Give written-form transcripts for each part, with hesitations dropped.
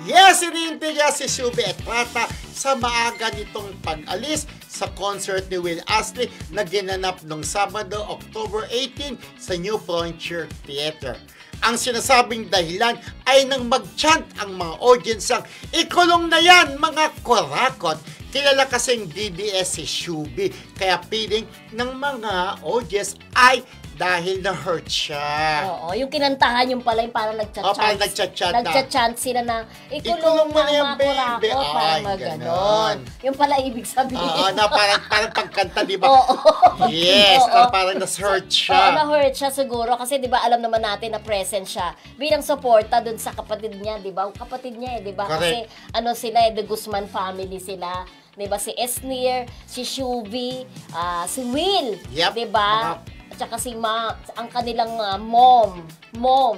Yes, hinihintay nga si Shubi Estrada sa maaga nitong pag-alis sa concert ni Will Astley na ginanap noong Sabado, October 18 sa New Frontier Theater. Ang sinasabing dahilan ay nang mag-chant ang mga audience ang "Ikulong na yan, mga kurakot." Kilala kasing DDS si Shubi, kaya feeling ng mga audience ay dahil na-hurt siya. Oo, yung kinantahan yung pala yung parang nagchat-chant. Parang nagchat-chant sila na ikulong mo na mga yan, kurakot, baby. parang maganon. Yung pala ibig sabihin. Oo, na parang pagkanta, di ba? Oo. Yes, Oo. na parang na-hurt siya. Oo, na-hurt siya siguro kasi di ba alam naman natin na present siya bilang suporta dun sa kapatid niya, di ba? Kapatid niya di ba? Kasi ano sila, the Guzman family sila. Diba, si Esnir, si Shubi, si Will, yep. Diba? At saka si ang kanilang mom,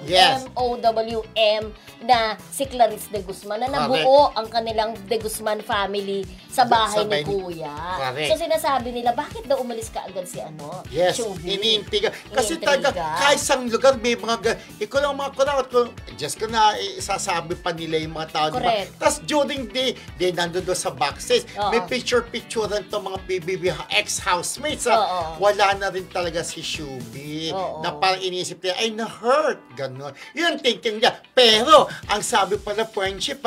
yes. M-O-W-M, na si Clarice de Guzman, na nabuo ang kanilang de Guzman family sa bahay ni Kuya. Correct. So sinasabi nila, bakit daw umalis ka agad si yes, Shubi? iniintriga. Kasi talaga, kahit isang lugar, may mga, ikaw lang mga kurakot ko, just ko na isasabi pa nila yung mga tao, diba? Tapos during the day, nandun doon sa backstage, may picture-picture rin to mga PBB ex-housemates. Wala na rin talaga si Shubi. Na parang inisip niya, ay na-hurt. Ganon. Yun ang thinking niya. Pero, ang sabi pa na friendship,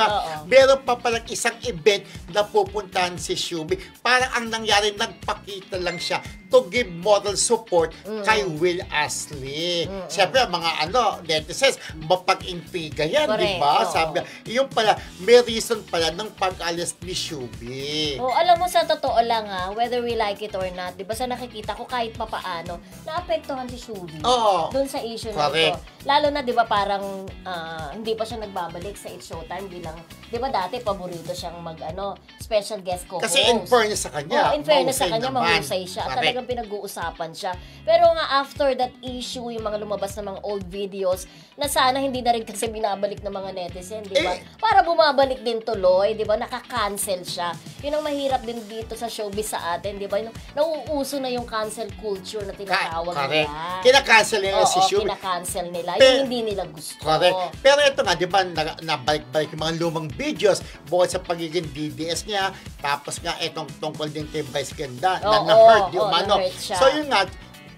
meron pa palang isang event na pupuntahan si Shubi. Parang ang nangyari, nagpakita lang siya to give moral support kay Will Astley. Siyempre, mga netizens, mapag-intriga yan, di ba? Sabi, yung pala, may reason pala ng pag-alis ni Shubi. Alam mo, sa totoo lang whether we like it or not, di ba sa nakikita ko kahit papaano, naapektuhan si Shubi doon sa issue na ito. Lalo na, di ba, parang hindi pa siya nagbabalik sa It's Showtime bilang, di ba dati, paborito siyang special guest co-host. Kasi in fairness sa kanya, in fairness sa kanya, mahusay siya. At talagang pinag-uusapan siya. Pero nga, after that issue, yung mga lumabas na mga old videos, na sana hindi na rin kasi binabalik ng mga netizen, di ba? Para bumabalik din tuloy, di ba? Nakaka-cancel siya. Yun ang mahirap din dito sa showbiz sa atin, di ba? Nauuso na yung cancel culture na tinatawag nila. Kina-cancel nila si Shubi. Kina-cancel nila. Yung hindi nila gusto. Correct. Pero ito nga, di ba, nabalik-balik yung mga lumang videos bukod sa pagiging DDS niya, tapos nga itong tungkol din kay Vice Ganda, na na-hurt yung So yun nga,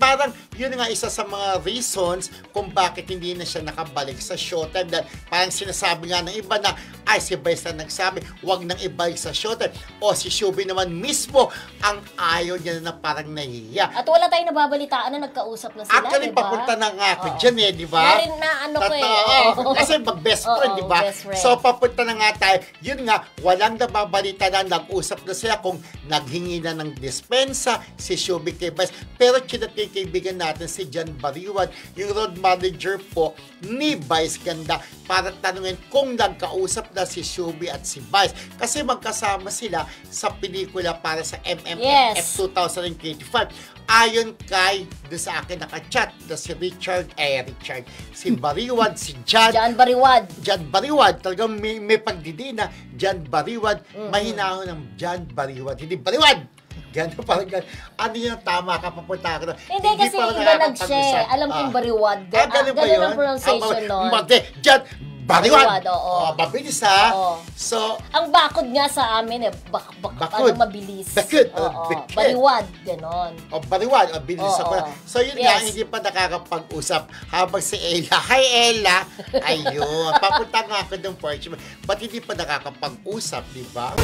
parang yun nga isa sa mga reasons kung bakit hindi na siya nakabalik sa Showtime. Dahil parang sinasabi nga ng iba na, ay si Vice na nagsabi, wag nang ibalik sa Showtime. O si Shubi naman mismo ang ayaw niya na parang nahihiya. At wala tayong nababalitaan na nagkausap na sila, actually, diba? papunta na nga ako dyan di ba? Meron na Kasi mag-best friend, di ba? So papunta na nga tayo. Yun nga, walang nababalita na nag-usap na sila kung naghingi na ng dispensa si Shubi kay Vice. Pero kaibigan natin si John Bariwad, yung road manager po ni Vice Ganda, para tanungin kung nagkausap na si Shubi at si Vice. Kasi magkasama sila sa pelikula para sa MMFF 2025. Ayon kay, doon sa akin nakachat, na si si Bariwad, si John Bariwad, talagang may pagdidi na John Bariwad, mahinahon ng John Bariwad, hindi Bariwad! Gano'n parang gano'n. Ano yung tama ka, papunta ka na. Hindi kasi iba nag-share. Alam kong Bariwad. Gano'n ang pronunciation nun. John Bariwad. Mabilis So, ang bakod nga sa amin bakod. Mabilis. Bariwad. Gano'n. Bariwad. Bilis ako. So, yun nga, hindi pa nakakapag-usap. Habang si Ella, hi Ella! Ayun. Papunta nga ako ng porch. Ba't hindi pa nakakapag-usap, di ba?